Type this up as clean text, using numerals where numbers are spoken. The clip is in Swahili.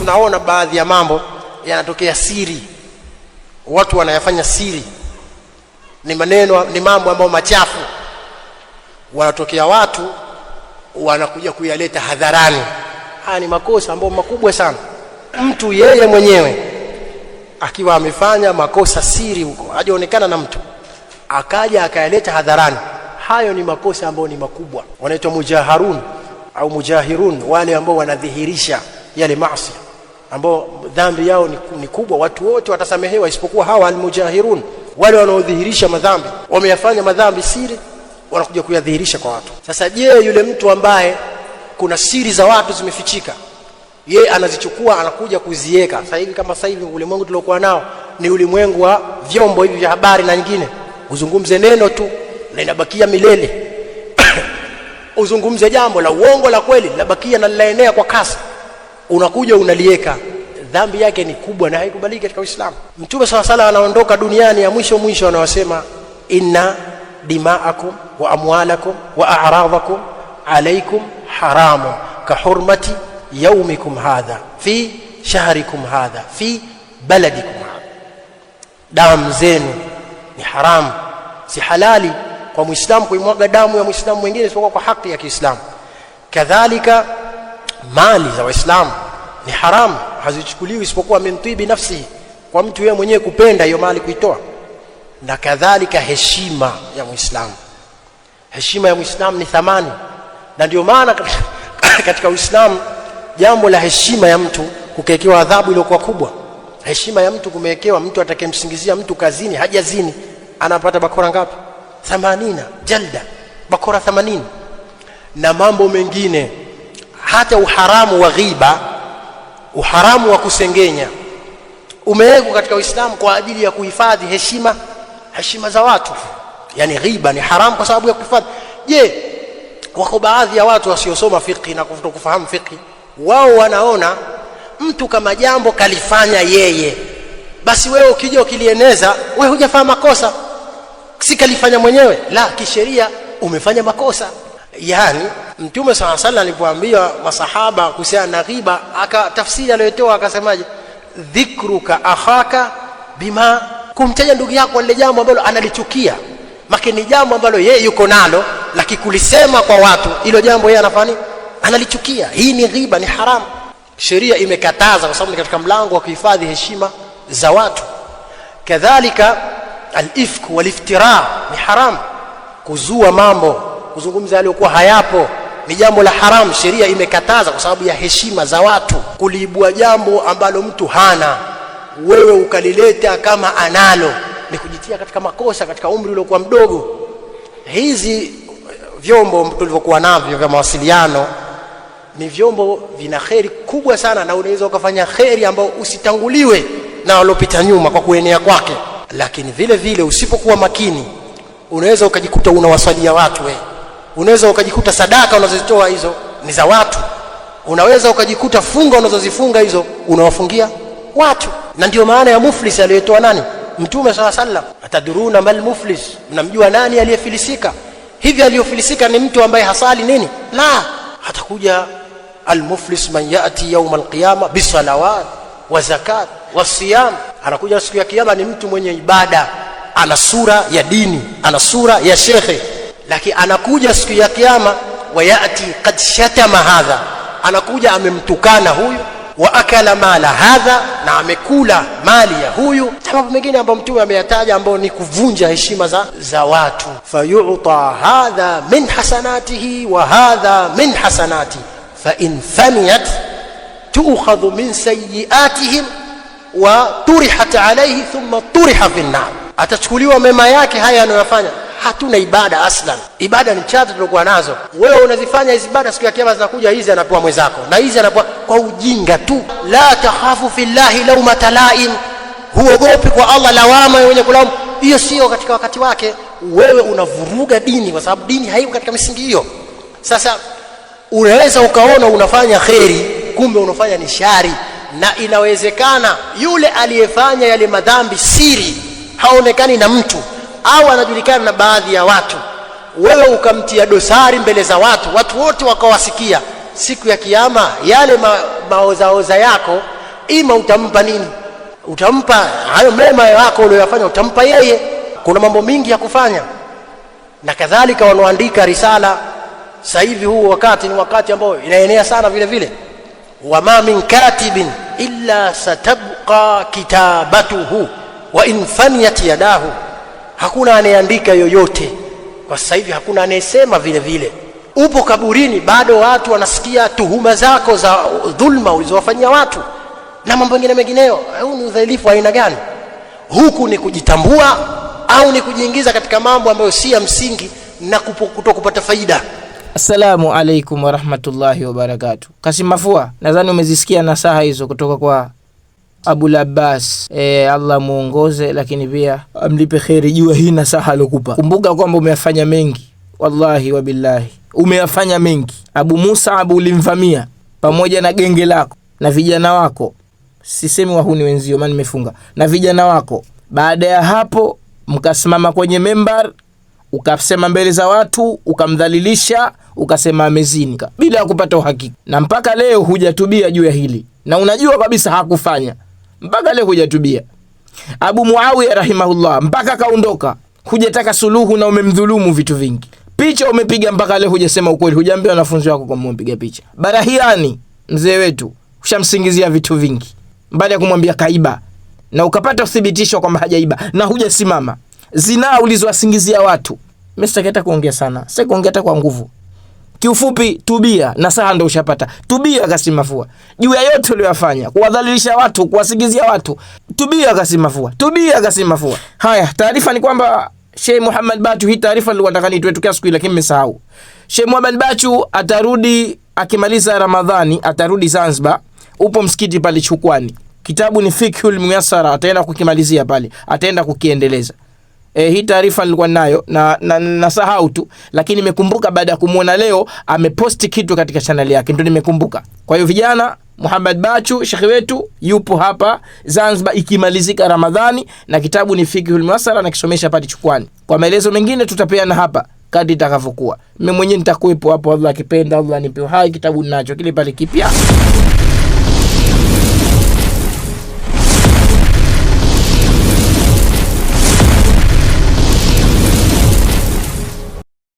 tunaona baadhi ya mambo yanatokea siri, watu wanayafanya siri, ni maneno, ni mambo ambayo machafu, wanatokea watu wanakuja kuyaleta hadharani. Haya ni makosa ambayo makubwa sana. Mtu yeye mwenyewe akiwa amefanya makosa siri huko, hajaonekana na mtu, akaja akayaleta hadharani, hayo ni makosa ambayo ni makubwa. Wanaitwa mujaharun au mujahirun, wale ambao wanadhihirisha yale maasi ambao dhambi yao ni kubwa. Watu wote watasamehewa isipokuwa hawa almujahirun, wale wanaodhihirisha madhambi. Wameyafanya madhambi siri, wanakuja kuyadhihirisha kwa watu. Sasa je, yule mtu ambaye kuna siri za watu zimefichika, yeye anazichukua anakuja kuziweka. Sasa hivi kama sasa hivi ulimwengu tuliokuwa nao ni ulimwengu wa vyombo hivi vya habari na nyingine, uzungumze neno tu na inabakia milele uzungumze jambo la uongo la kweli linabakia na linaenea kwa kasi, unakuja unalieka. Dhambi yake ni kubwa na haikubaliki katika Uislamu. Mtume sallallahu alaihi wasallam anaondoka duniani ya mwisho anawasema, inna dima'akum wa amwalakum wa a'radakum alaykum haramun ka hurmati yawmikum hadha fi shahrikum hadha fi baladikum hadha. Damu zenu ni haramu, si halali kwa Muislamu kuimwaga damu ya Muislamu mwingine isipokuwa kwa haki ya Kiislamu. Kadhalika mali za Waislamu ni haramu, hazichukuliwi isipokuwa min tibi nafsi, kwa mtu yeye mwenyewe kupenda hiyo mali kuitoa. Na kadhalika heshima ya Muislamu, heshima ya Muislamu ni thamani, na ndio maana katika Uislamu jambo la heshima ya mtu kukekewa adhabu iliyokuwa kubwa. Heshima ya mtu kumewekewa, mtu atakayemsingizia mtu kazini hajazini anapata bakora ngapi? 80 jalda, bakora 80. Na mambo mengine, hata uharamu wa ghiba, uharamu wa kusengenya umewekwa katika Uislamu kwa ajili ya kuhifadhi heshima za watu. Yani ghiba ni haramu kwa sababu ya kuhifadhi. Je, wako baadhi ya watu wasiosoma fiqh na kutokufahamu fiqh, wao wanaona mtu kama jambo kalifanya yeye, basi wewe ukija ukilieneza, wewe hujafanya makosa, si kalifanya mwenyewe. La, kisheria umefanya makosa. Yani Mtume sallallahu alaihi wasallam alipoambia masahaba kuhusiana na ghiba, akatafsiri aliyotoa akasemaje, dhikruka akhaka bima, kumtaja ndugu yako lile jambo ambalo analichukia, maki ni jambo ambalo yeye yuko nalo, lakini kulisema kwa watu hilo jambo yeye anafanya analichukia. Hii ni ghiba, ni haramu. Sheria imekataza kwa sababu ni katika mlango wa kuhifadhi heshima za watu. Kadhalika al-ifk wal-iftira ni haram, kuzua mambo, kuzungumza yaliyokuwa hayapo ni jambo la haram. Sheria imekataza kwa sababu ya heshima za watu. Kuliibua jambo ambalo mtu hana, wewe ukalileta kama analo, ni kujitia katika makosa katika umri uliokuwa mdogo. Hizi vyombo tulivyokuwa navyo vya mawasiliano ni vyombo vina kheri kubwa sana, na unaweza ukafanya kheri ambao usitanguliwe na waliopita nyuma kwa kuenea kwake. Lakini vile vile usipokuwa makini, unaweza ukajikuta unawasalia watu wewe. Unaweza ukajikuta sadaka unazozitoa hizo ni za watu. Unaweza ukajikuta funga unazozifunga hizo unawafungia watu. Na ndio maana ya muflis aliyotoa nani? Mtume sallallahu alaihi wasallam. Ataduruna mal muflis, mnamjua nani aliyefilisika? Hivi aliyofilisika ni mtu ambaye hasali nini? La, hatakuja al-muflis man yati yawm al-qiyama bisalawat wa zakat wa siyam. Anakuja siku ya kiyama ni mtu mwenye ibada, ana sura ya dini, ana sura ya shekhe, lakini anakuja siku ya kiyama wa yati qad shatama hadha, anakuja amemtukana huyu, wa akala mala hadha, na amekula mali ya huyu. Mambo mengine ambayo Mtume ameyataja ambayo ni kuvunja heshima za watu. Fayu'ta hadha min hasanatihi wa hadha min hasanati, fa in faniyat tu'khadhu min sayyi'atihim wa turihat alayhi thumma turiha fi an-nar. Atachukuliwa mema yake haya anayofanya. Hatuna ibada aslan, ibada ni chache tulokuwa nazo. Wewe unazifanya hizo ibada, siku ya kiyama zinakuja hizi anapewa mwenzako, na hizi anapewa kwa ujinga tu. La takhafu fillahi lawmata la'im, huogopi kwa Allah lawama wenye kulaumu. Hiyo sio katika wakati wake. Wewe unavuruga dini kwa sababu dini haiko katika misingi hiyo. Sasa unaweza ukaona unafanya kheri, kumbe unafanya ni shari. Na inawezekana yule aliyefanya yale madhambi siri haonekani na mtu, au anajulikana na baadhi ya watu, wewe ukamtia dosari mbele za watu, watu wote wakawasikia. Siku ya kiyama yale maozaoza yako ima utampa nini? Utampa hayo mema yako uliyofanya, utampa yeye. Kuna mambo mingi ya kufanya. Na kadhalika wanaoandika risala sasa hivi, huu wakati ni wakati ambao inaenea sana vile vile, wama min katibin illa satabqa kitabatuhu wa in faniyat yadahu. Hakuna anayeandika yoyote kwa sasa hivi, hakuna anayesema vile vile. Upo kaburini, bado watu wanasikia tuhuma zako za dhulma ulizowafanyia watu na mambo mengine mengineyo. Huu ni udhalifu aina gani? Huku ni kujitambua au ni kujiingiza katika mambo ambayo si ya msingi na kutokupata faida? Assalamu alaikum wa rahmatullahi wa barakatuh. Kasim Mafua, nadhani umezisikia nasaha hizo kutoka kwa Abul Abbas. Allah muongoze, lakini pia amlipe khairi jua hii nasaha alokupa. Kumbuka kwamba umeyafanya mengi, wallahi wa billahi umeyafanya mengi. Abu Mus'ab ulimvamia pamoja na genge lako na vijana wako, sisemi wahuni wenzio maana nimefunga, na vijana wako. Baada ya hapo mkasimama kwenye membar, ukasema mbele za watu, ukamdhalilisha, ukasema amezini bila kupata uhakika, na mpaka leo hujatubia juu ya hili, na unajua kabisa hakufanya. Mpaka leo hujatubia. Abu Muawiya rahimahullah mpaka kaondoka, hujataka suluhu na umemdhulumu vitu vingi. Picha umepiga mpaka leo hujasema ukweli, hujambia wanafunzi wako kwa mpiga picha. Barahiani mzee wetu ushamsingizia vitu vingi baada ya kumwambia kaiba, na ukapata uthibitisho kwamba hajaiba na hujasimama. Zina ulizowasingizia watu. Mimi sitaketa kuongea sana, sasa kuongea hata kwa nguvu. Kiufupi, tubia na saha ndio ushapata. Tubia Kasim Mafua juu ya yote uliyofanya, kuwadhalilisha watu, kuwasingizia watu. Tubia Kasim Mafua, tubia Kasim Mafua. Haya, taarifa ni kwamba Sheikh Muhammad Bachu, hii taarifa nilikuwa nataka nitoe tukia siku ile lakini nimesahau. Sheikh Muhammad Bachu atarudi akimaliza Ramadhani, atarudi Zanzibar. Upo msikiti pale Chukwani. Kitabu ni Fiqhul Muyassara, ataenda kukimalizia pale, ataenda kukiendeleza. Hii taarifa nilikuwa nayo na sahau tu, lakini nimekumbuka baada ya kumuona leo ameposti kitu katika channel yake, ndio nimekumbuka. Kwa hiyo vijana, Muhammad Bachu shekhi wetu yupo hapa Zanzibar ikimalizika Ramadhani, na kitabu ni Fiqhul Muyassara na kisomesha pale Chukwani. Kwa maelezo mengine tutapeana hapa kadri itakavyokuwa. Mimi mwenyewe nitakuepo hapo, Allah akipenda, Allah nipe hai, kitabu ninacho kile pale kipya.